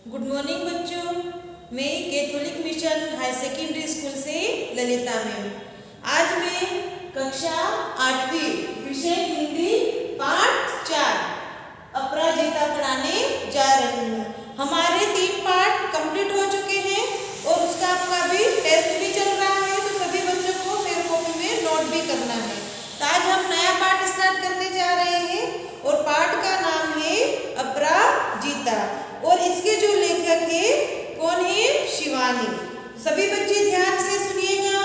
Good morning बच्चों। मैं Catholic mission high secondary school से ललिता मैम। आज मैं कक्षा 8वीं विषय हिंदी पाठ 4 अपराजिता पढ़ाने जा रही हूँ। हमारे 3 पाठ कंप्लीट हो चुके हैं और उसका आपका भी टेस्ट भी चल रहा है, तो सभी बच्चों को फेयर कॉपी में नोट भी करना है। तो आज हम नया पाठ स्टार्ट करने जा रहे हैं और पाठ का नाम है अपराजिता और इसके जो लेखक है कौन है? शिवानी। सभी बच्चे ध्यान से सुनिएगा।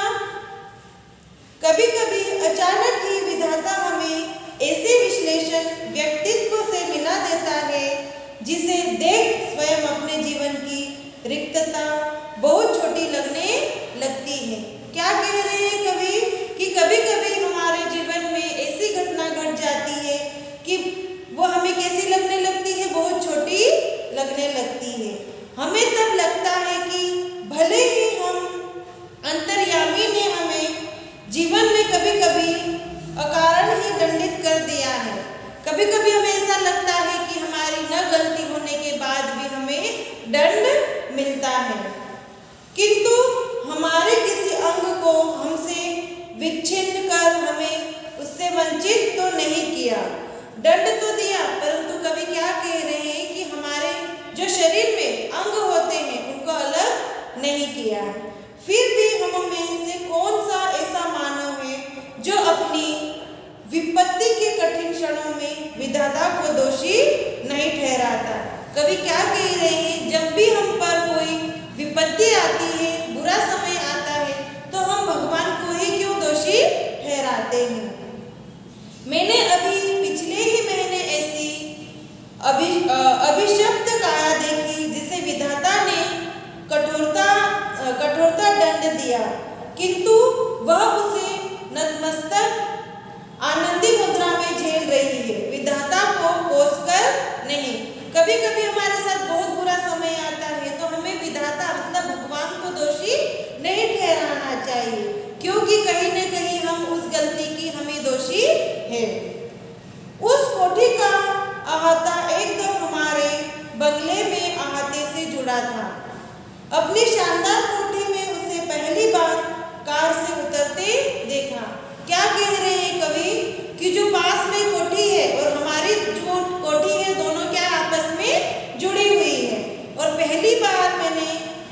कभी कभी अचानक ही विधाता हमें ऐसे विश्लेषण व्यक्तित्व से मिला देता है जिसे देख स्वयं अपने जीवन की रिक्तता बहुत छोटी लगने लगती है। क्या कह रहे हैं कवि कि कभी कभी हमारे जीवन में ऐसी घटना घट जाती है कि वो हमें कैसी लगने लगती है? बहुत छोटी लगने लगती है। हमें तब लगता है कि भले ही हम अंतर्यामी ने हमें जीवन में कभी कभी अकारण ही दंडित कर दिया है। कभी कभी हमें ऐसा लगता है कि हमारी न गलती होने के बाद भी हमें दंड मिलता है, किंतु हमारे किसी अंग को हमसे विच्छिन्न कर हमें उससे वंचित तो नहीं किया, दंड तो दिया, परंतु कवि क्या कह रहे हैं कि हमारे जो शरीर में अंग होते हैं उनको अलग नहीं किया। फिर भी हम में से कौन सा ऐसा मानव है जो अपनी विपत्ति के कठिन क्षणों में विधाता को दोषी नहीं ठहराता? कवि क्या कह रहे हैं? जब भी हम पर कोई विपत्ति आती है, बुरा समय आता है, तो हम भगवान को ही क्यों दोषी ठहराते हैं। मैंने अभी पिछले ही महीने ऐसी अभिशप्त काया देखी जिसे विधाता ने कठोरता दंड दिया, किंतु वह उसे नतमस्तक आनंदी मुद्रा में झेल रही है, विधाता को कोसकर नहीं। कभी कभी हमारे साथ बहुत बुरा समय आता है तो हमें विधाता मतलब भगवान को दोषी नहीं ठहराना चाहिए, क्योंकि कहीं न कहीं हम उस गलती की हमें दोषी है। उस कोठी का अहाता एकदम हमारे बंगले में अहाते से जुड़ा था। अपनी शानदार कोठी में उसे पहली बार कार से उतरते देखा। क्या कह रहे हैं कवि कि जो पास में कोठी है और हमारी जो कोठी है दोनों क्या आपस में जुड़ी हुई है, और पहली बार मैंने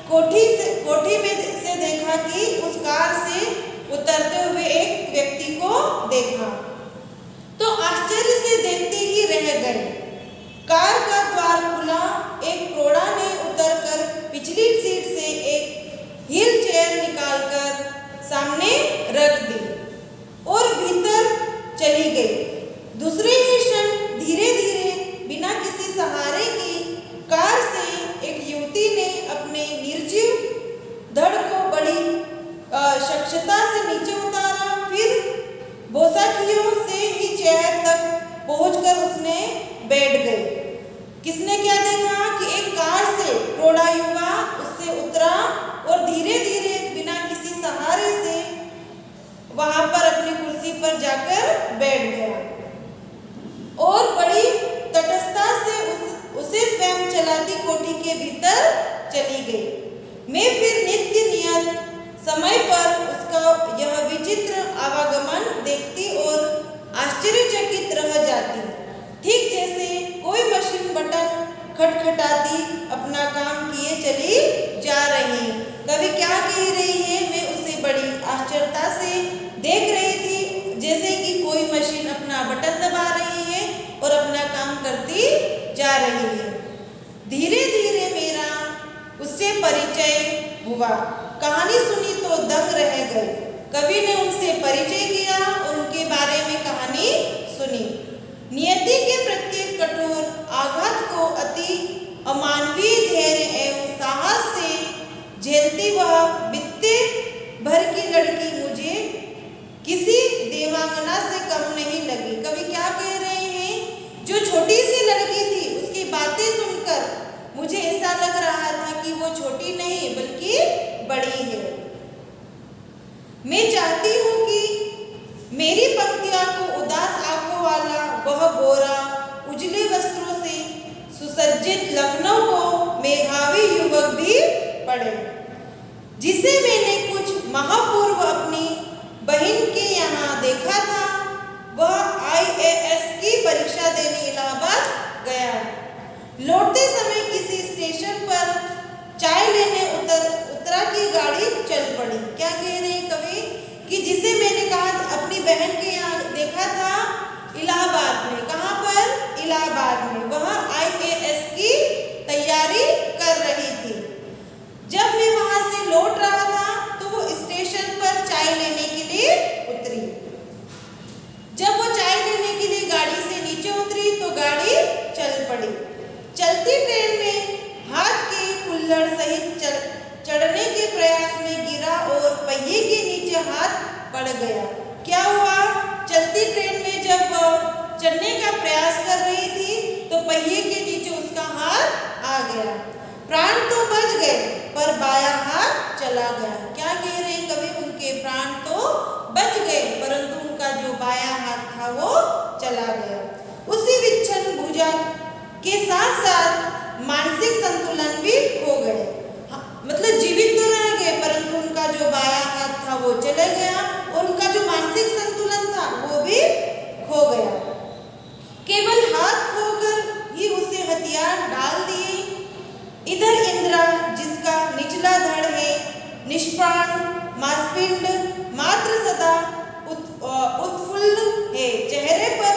कोठी में से देखा कि उस कार से उतरते हुए एक व्यक्ति को देखा तो आश्चर्य से देखते ही रह गए। कार का द्वार खुला, एक प्रौढ़ा ने उतरकर पिछली सीट से एक व्हील चेयर निकालकर सामने रख दी और भीतर चली गई। दूसरे ही क्षण धीरे धीरे बिना किसी सहारे की कार से एक युवती ने अपने निर्जीव धड़ को बड़ी क्षमता से नीचे उतारा, फिर बोसाखियों से ही चेयर तक पहुंचकर उसने बैठ गई। किसने क्या देखा कि एक कार से प्रौढ़ा युवा उससे उतरा और धीरे धीरे बिना किसी सहारे से वहां पर अपनी कुर्सी पर जाकर बैठ गया और बड़ी तटस्थता से उसे स्वयं चलाती कोठी के भीतर चली गई। मैं फिर नित्य नियत समय पर उसका यह विचित्र आवागमन देखती और आश्चर्यचकित रह जाती, ठीक जैसे कोई मशीन बटन खटखटाती अपना काम किए चली जा रही। कवि क्या कह रही है? मैं उसे बड़ी आश्चर्यता से देख रही थी, जैसे कि कोई मशीन अपना बटन दबा रही है और अपना काम करती जा रही है। धीरे धीरे मेरा उससे परिचय हुआ। कहानी सुनी तो दंग रह गए। कवि ने उनसे परिचय किया और उनके बारे में कहानी सुनी। नियति के प्रत्येक कठोर आघात को अति अमानवीय धैर्य एवं साहस से झेलती वह बित्ते भर की लड़की मुझे किसी देवांगना से कम नहीं लगी। कवि क्या कह रहे हैं? जो छोटी सी लड़की थी उसकी बातें सुनकर मुझे ऐसा लग रहा था कि वो छोटी नहीं बल्कि बड़ी है। मैं चाहती हूँ कि मेरी पंक्तियों को उदास आंखों वाला वह गोरा उजले वस्त्रों से सुसज्जित लखनऊ को मेधावी युवक भी पढ़े, जिसे मैंने कुछ माह पूर्व अपनी बहन के यहाँ देखा था। वह IAS की परीक्षा देने इलाहाबाद गया। लौटते समय किसी स्टेशन पर चाय लेने उतरा की गाड़ी चल पड़ी। क्या कह रहे हैं कवि कि जिसे मैंने कहा अपनी बहन के यहाँ देखा था इलाहाबाद में। कहाँ पर? इलाहाबाद में। वह IAS की तैयारी कर रही थी। जब मैं वहां से लौट रहा था तो वो स्टेशन पर चाय लेने के लिए उतरी। जब वो चाय लेने के लिए गाड़ी से नीचे उतरी तो गाड़ी चल पड़ी। चलती ट्रेन में हाथ के कुल्हड़ सहित चढ़ने के प्रयास में गिरा और पहिए के नीचे हाथ पड़ गया। क्या हुआ? चलती ट्रेन में जब चढ़ने का प्रयास कर रही थी तो पहिए के नीचे उसका हाथ आ गया। प्राण तो बच गए पर बायां हाथ चला गया। क्या कह रहे हैं कवि? उनके प्राण तो बच गए परंतु उनका जो बायां हाथ था वो चला गया। उसी विच्छन भुजा के साथ साथ मानसिक संतुलन भी खो गए। मतलब जीवित तो रह गए परंतु उनका जो बायां हाथ था वो चला गया और उनका जो मानसिक संतुलन था वो भी खो गया। केवल हाथ खोकर ही उसे हथियार डाल दिए। इधर इंद्रा जिसका निचला धड़ है निष्प्राण मांसपिंड मात्र सदा उत्फुल्ल है, चेहरे पर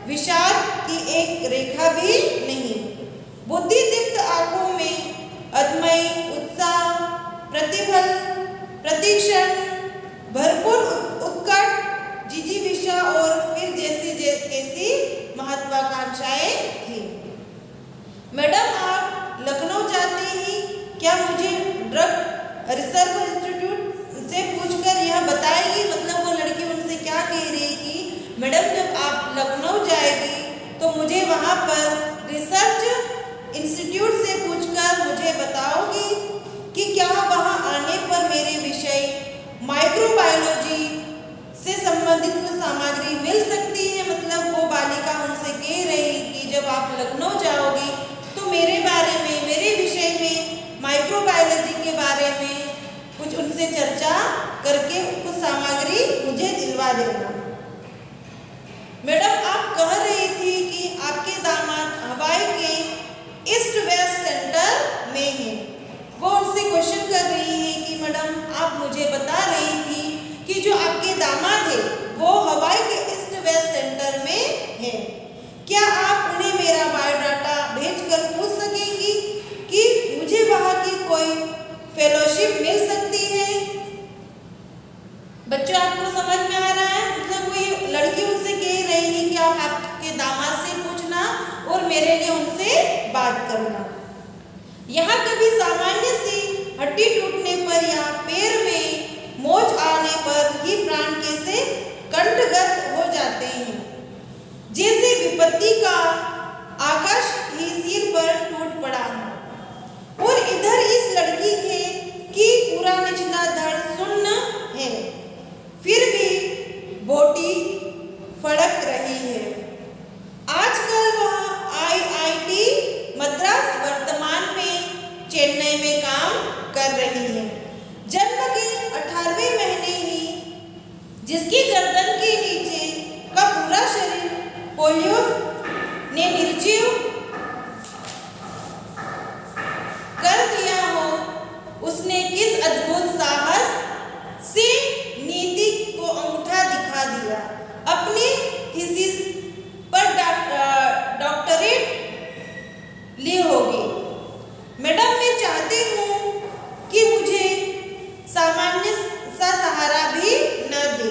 विषाद की एक रेखा भी नहीं। बुद्धि दीप्त आंखों में अदमय उत्साह प्रतिफल प्रतिक्षण भरपूर उत्कट जिजीविषा और फिर जैसी कैसी महत्वाकांक्षाएं थी। मैडम आप लखनऊ जाते ही क्या मुझे ड्रग रिसर्च इंस्टीट्यूट से पूछकर यह बताएगी? मतलब वो लड़की उनसे क्या कह रही कि मैडम जब आप लखनऊ जाएगी तो मुझे वहाँ पर रिसर्च इंस्टीट्यूट से पूछकर मुझे बताओगी कि क्या वहाँ आने पर मेरे विषय माइक्रोबायोलॉजी से संबंधित कुछ सामग्री मिल सकती है। मतलब वो बालिका उनसे कह रही कि जब आप लखनऊ जाओगी तो मेरे बारे में मेरे विषय में माइक्रोबायोलॉजी के बारे में कुछ उनसे चर्चा करके कुछ सामग्री मुझे दिलवा देना। मैडम आप कह रही थी कि आपके दामाद हवाई के ईस्ट वेस्ट सेंटर में हैं। वो उनसे क्वेश्चन कर रही है कि मैडम आप मुझे बता रही थी कि जो आपके दामाद है वो हवाई के ईस्ट वेस्ट सेंटर में है। क्या आप उन्हें मेरा बायोडाटा भेजकर पूछ सकेंगी कि मुझे वहाँ की कोई फेलोशिप मिल सकती है? बच्चों आपको समझ में आ रहा है? मतलब वो ये लड़की उनसे कह रही है कि आप आपके दामाद से पूछना और मेरे लिए उनसे बात करना। यहाँ कभी सामान्य सी हड्डी टूटने पर या पैर में मोच आने पर ही प्राण कैसे कंठगत हो जाते हैं, जैसे विपत्ति का आकाश ही सिर पर टूट पड़ा है। और इधर इस लड़की है कि पूरा निचला धड़ सुन्न है फिर भी बोटी फड़क रही है। आजकल वह IIT मद्रास वर्तमान में चेन्नई में काम कर रही है। जन्म के 18वें महीने ही जिसकी गर्दन के नीचे का पूरा शरीर पोलियो ने निर्जीव कर दिया हो, उसने किस अद्भुत साहस से नीति को अंगूठा दिखा दिया। अपने थीसिस पर डॉक्टरेट ली होगी। मैडम मैं चाहती हूँ कि मुझे सामान्य सा सहारा भी न दे।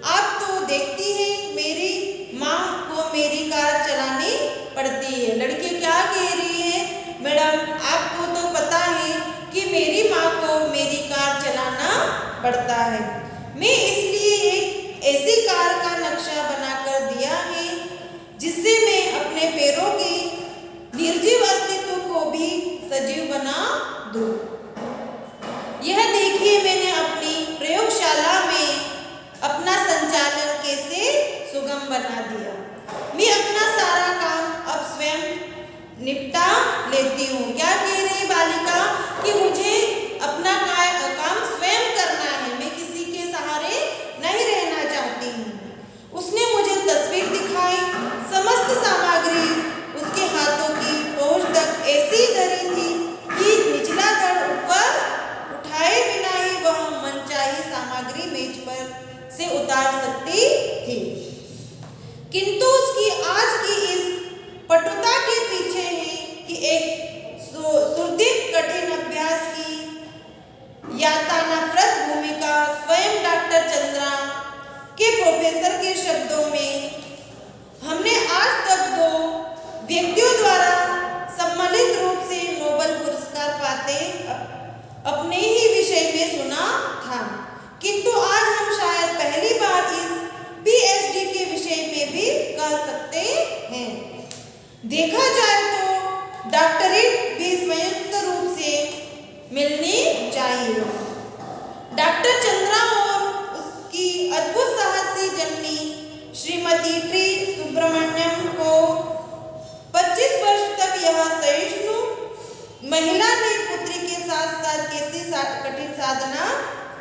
आप तो देखती हैं मेरी माँ को मेरी कार चलानी पड़ती है। लड़की क्या कह रही है? मैडम आपको तो पता है कि मेरी माँ को मेरी कार चलाना पड़ता है। मैं इसलिए एक ऐसी कार का नक्शा बनाकर दिया है जिससे मैं अपने पैरों के निर्जीव अस्तित्व को भी सजीव बना दूं। यह देखिए मैंने अपनी प्रयोगशाला में अपना संचालन कैसे सुगम बना दिया। मैं अपना सारा काम अब स्वयं निपटा लेती हूँ। क्या कह रही बालिका कि मुझे अपना काम स्वयं करना है, मैं किसी के सहारे नहीं रहना चाहती हूँ। उसने मुझे तस्वीर दिखाई। समस्त सामग्री उसके हाथों की पहुंच तक ऐसी धरी थी कि निचला धड़ ऊपर उठाए बिना ही वह मनचाही सामग्री मेज पर से उतार सकती थी। किंतु उसकी आज की इस पटुता के पीछे है कि एक सुदीर्घ कठिन अभ्यास की यातनाप्रद भूमिका स्वयं डॉक्टर चंद्रा के प्रोफेसर के शब्दों में, हमने आज तक 2 व्यक्तियों द्वारा सम्मिलित रूप से नोबेल पुरस्कार पाते अपने ही विषय में सुना था, किंतु आज हम शायद पहली बार इस पीएचडी के विषय में भी कह सकते हैं। देखा जाए तो डॉक्टरेट भी संयुक्त रूप से मिलनी चाहिए। डॉक्टर चंद्रा और उसकी अद्भुत साहसी जननी श्रीमती टी सुब्रमण्यम को 25 वर्ष तक यह सहिष्णु महिला ने पुत्री के साथ साथ कैसी कठिन साधना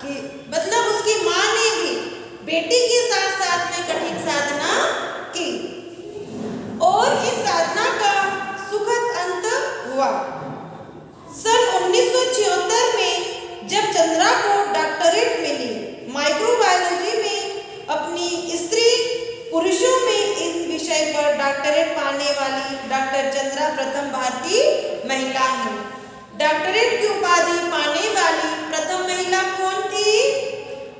की, मतलब उसकी माँ ने भी बेटी के साथ साथ में कठिन साधना की और इस साधना का सुखद अंत हुआ। सन 1976 में जब चंद्रा को डॉक्टरेट मिली माइक्रोबायोलॉजी में, अपनी स्त्री पुरुषों में इस विषय पर डॉक्टरेट पाने वाली डॉक्टर चंद्रा प्रथम भारतीय महिला है। डॉक्टरेट की उपाधि पाने वाली प्रथम महिला कौन थी?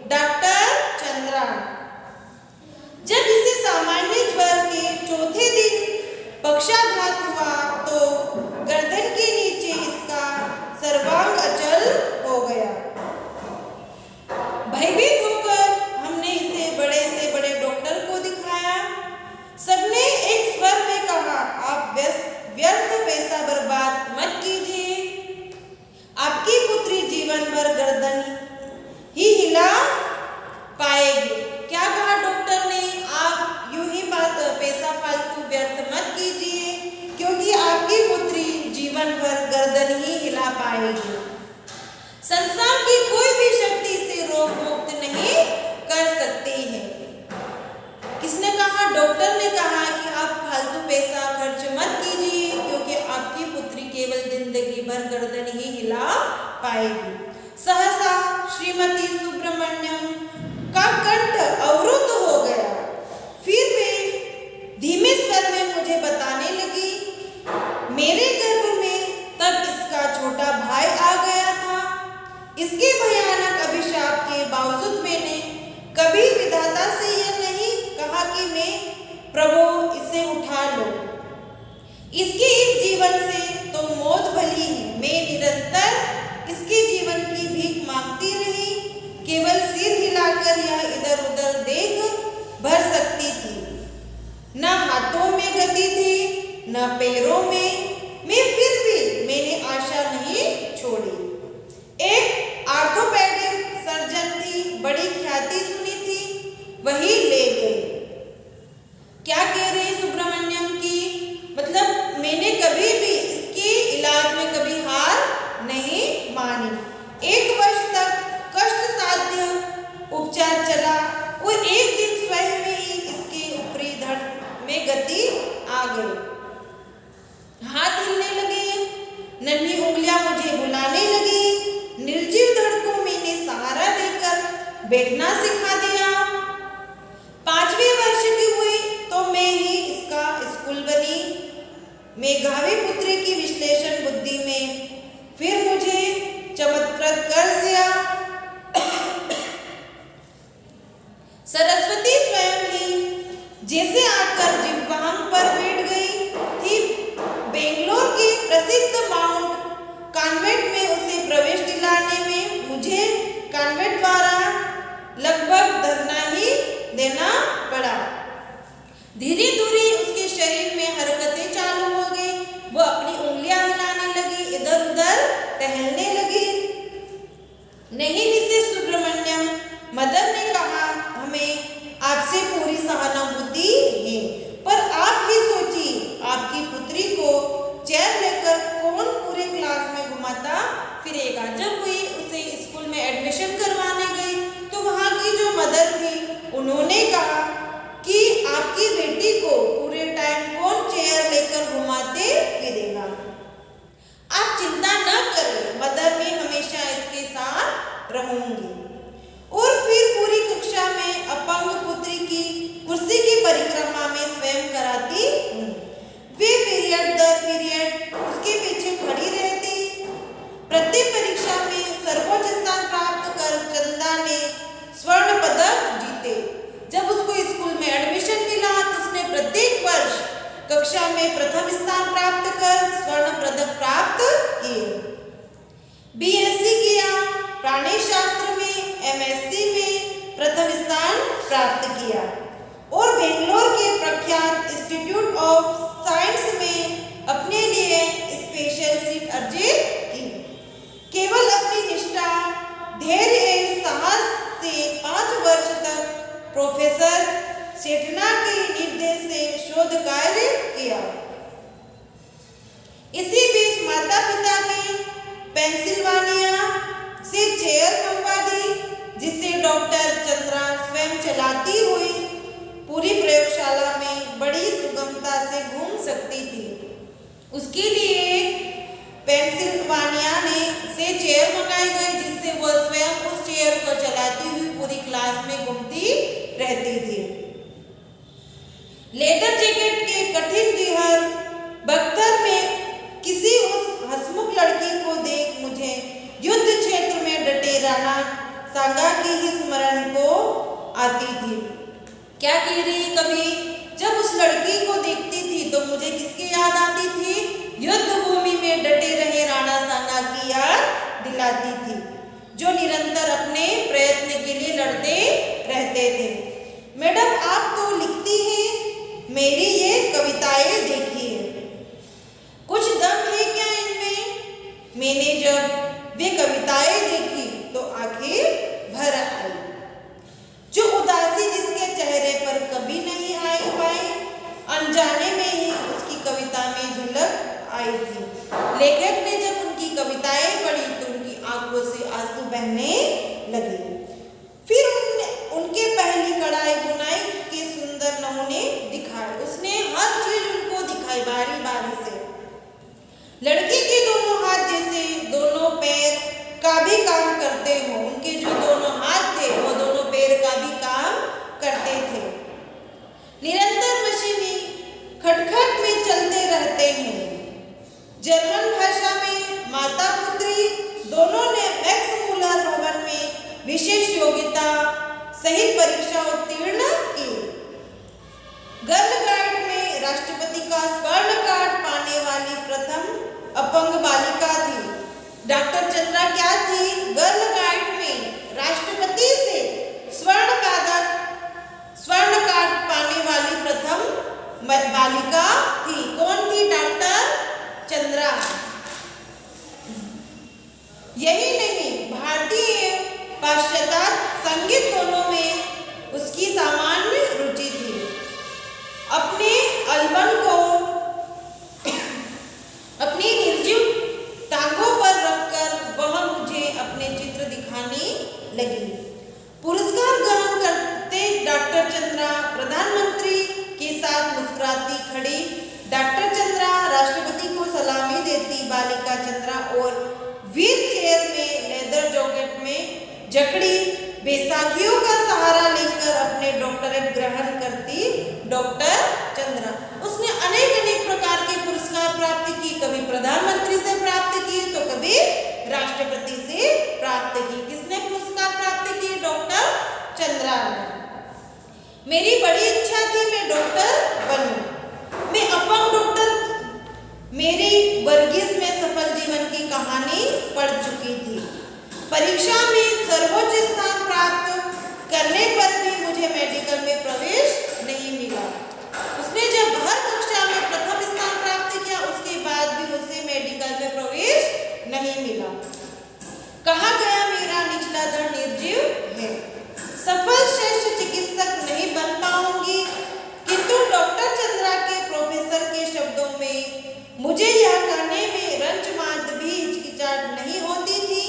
डॉक्टर चंद्रा। जब इसे सामान्य ज्वर के चौथे दिन पक्षाघात हुआ तो गर्दन के नीचे इसका सर्वांग अचल हो गया। भयभीत होकर हमने इसे बड़े से बड़े डॉक्टर को दिखाया। सबने एक स्वर में कहा, आप व्यर्थ पैसा बर्बाद मत कीजिए, आपकी पुत्री जीवन भर गर्दन ही हिला पाएगी। क्या कहा डॉक्टर ने? आप यूं ही पैसा फालतू व्यर्थ मत कीजिए, क्योंकि आपकी पुत्री जीवन भर गर्दन ही हिला पाएगी। संसार की कोई भी शक्ति से रोग मुक्त नहीं कर सकती है। किसने कहा? डॉक्टर ने कहा कि आप फालतू पैसा खर्च मत कीजिए, क्योंकि आपकी पुत्री केवल जिंदगी भर गर्दन ही हिला पाएगी। सहसा श्रीमती सुब्रमण्यम का कंठ अवरुद्ध हो गया। फिर वे धीमे स्वर में मुझे बताने लगी, मेरे गर्भ में तब इसका छोटा भाई आ गया था। इसके भयानक अभिशाप के बावजूद मैंने कभी विधाता से यह नहीं कहा कि मैं प्रभु इसे उठा लो, इसके इस जीवन से तो मौत भली है। मैं निरंतर इसके जीवन की भीख मांगती रही, केवल सिर हिलाकर यह इधर उधर देख भर सकती थी। न हाथों में गति थी न पैरों में, मैं फिर भी मैंने आशा नहीं छोड़ी। एक ऑर्थोपेडिक सर्जन थी, बड़ी ख्याति सुनी थी, वही ले गए। क्या कह रहे हैं सुब्रमण्यम की? मतलब मैंने कभी भी इसके इलाज में कभी हार नहीं मानी। 1 वर्ष तक कष्ट साध्य उपचार चला और एक दिन स्वयं में ही इसके ऊपरी धड़ में गति आ गई। हाथ हिलने लगे, नन्ही उंगलियां मुझे बुलाने लगी। निर्जीव धड़ को मैंने सहारा देकर बैठना सिखा दिया। 5वें वर्ष की हुई तो मैं ही इसका स्कूल बनी। मेघावी पुत्री की विश्लेषण बुद्धि में फिर मुझे चमत्कृत कर दिया। सरस्वती स्वयं ही जैसे आकर जिह्वांग पर बैठ गई थी। बेंगलोर के प्रसिद्ध माउंट कॉन्वेंट में उसे प्रवेश दिलाने में मुझे कॉन्वेंट द्वारा लगभग धरना ही देना पड़ा। धीरे धीरे उसके शरीर में हरकतें चालू हो गई। वो अपनी उंगलियां हिलाने लगी, इधर उधर टहलने लगी। प्राप्त किया और बेंगलोर के प्रख्यात इंस्टीट्यूट ऑफ साइंस में अपने लिए स्पेशल सीट अर्जित की। केवल अपनी निष्ठा, धैर्य एवं साहस से 5 वर्ष तक प्रोफेसर सेठना के निर्देश से शोध कार्य किया। इसी बीच माता पिता के पेंसिल्वानिया से चेयर मंगवा दी, जिससे डॉक्टर चंद्रा स्वयं चलाती हुई पूरी प्रयोगशाला में बड़ी सुगमता से घूम सकती थी। उसके लिए पेंसिल्वानिया से चेयर मंगाई गई, जिससे वह स्वयं उस चेयर को चलाती हुई पूरी क्लास में घूमती रहती थी। लेदर जैकेट के कठिन दिहर बख्तर में किसी उस हंसमुख लड़की को देख मुझे युद्ध क्षेत्र में डटे राणा सांगा की ही स्मरण को आती थी। क्या कह रही, कभी जब उस लड़की को देखती थी तो मुझे किसकी याद आती थी? युद्ध भूमि में डटे रहे राणा सांगा की याद दिलाती थी, जो निरंतर अपने प्रयत्न के लिए लड़ते रहते थे। मैडम, आप तो लिखती हैं, मेरी ये कविताएं देखिए, कुछ दम है क्या इनमें? मैंने जब वे कविताएं देखी तो आंखें भर आई। जो उदासी जिसके चेहरे पर कभी नहीं आई पाई, अनजाने में ही उसकी कविता में झलक आई थी। लेखक ने जब उनकी कविताएं पढ़ी तो उनकी आंखों से आंसू बहने लगे। फिर उनके पहली कढ़ाई बुनाई के सुंदर नमूने दिखाए। उसने हर चीज उनको दिखाई बारी बारी से। लड़की के दोनों हाथ जैसे दोनों पैर का भी काम करते हो। उनके जो दोनों हाथ थे वो दोनों पैर का भी काम करते थे। निरंतर मशीनी खटखट में चलते रहते हैं। जर्मन भाषा में माता पुत्री दोनों ने मैक्स मूलर भवन में विशेष योग्यता सहित परीक्षा उत्तीर्ण की। गर्ल गाइड में राष्ट्रपति का स्वर्ण कार्ड पाने वाली प्रथम अपंग बालिका थी। डॉक्टर चंद्रा क्या थी? गर्ल गाइड में राष्ट्रपति से स्वर्ण कार्ड पाने वाली प्रथम बालिका थी। कौन थी? डॉक्टर चंद्रा। यही नहीं, भारतीय पाश्चात्य संगीत दोनों में उसकी सामान्य रुचि थी। अपने अल्बम को अपनी निर्जीव टांगों पर रखकर वह मुझे अपने चित्र दिखाने लगी। पुरस्कार ग्रहण करते डॉक्टर चंद्रा प्रधानमंत्री के साथ मुस्कुराती खड़ी। डॉक्टर चंद्रा राष्ट्रपति को सलामी देती। बालिका चंद्रा और व्हील चेयर में लेदर जैकेट में जकड़ी बैसाखियों का सहारा लेकर अपने डॉक्टरेट ग्रहण करती डॉक्टर चंद्रा। उसने अनेक प्रकार के पुरस्कार प्राप्त की। कभी प्रधानमंत्री से प्राप्त की तो कभी राष्ट्रपति से प्राप्त की। किसने पुरस्कार प्राप्त किए? डॉक्टर चंद्रा ने। मेरी बड़ी इच्छा थी मैं डॉक्टर बनूं। मैं अपंग डॉक्टर मेरी वर्गीस में सफल जीवन की कहानी पढ़ चुकी थी। परीक्षा में सर्वोच्च स्थान प्राप्त करने पर भी मुझे मेडिकल में प्रवेश नहीं मिला। उसने जब हर कक्षा में प्रथम स्थान प्राप्त किया, उसके बाद भी उसे मेडिकल में प्रवेश नहीं मिला। कहा गया मेरा निचला धड़ निर्जीव है। सफल श्रेष्ठ चिकित्सक नहीं बन पाऊंगी, किंतु डॉक्टर चंद्रा के प्रोफेसर के शब्दों में मुझे यह कहने में रंजमात भी हिचकिचाहट नहीं होती थी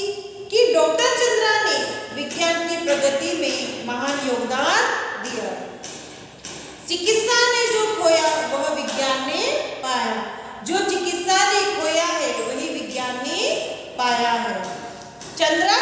कि डॉक्टर चंद्रा ने विज्ञान की प्रगति में महान योगदान दिया। चिकित्सा ने जो खोया वह विज्ञान ने पाया। जो चिकित्सा ने खोया है वही विज्ञान ने पाया है। चंद्रा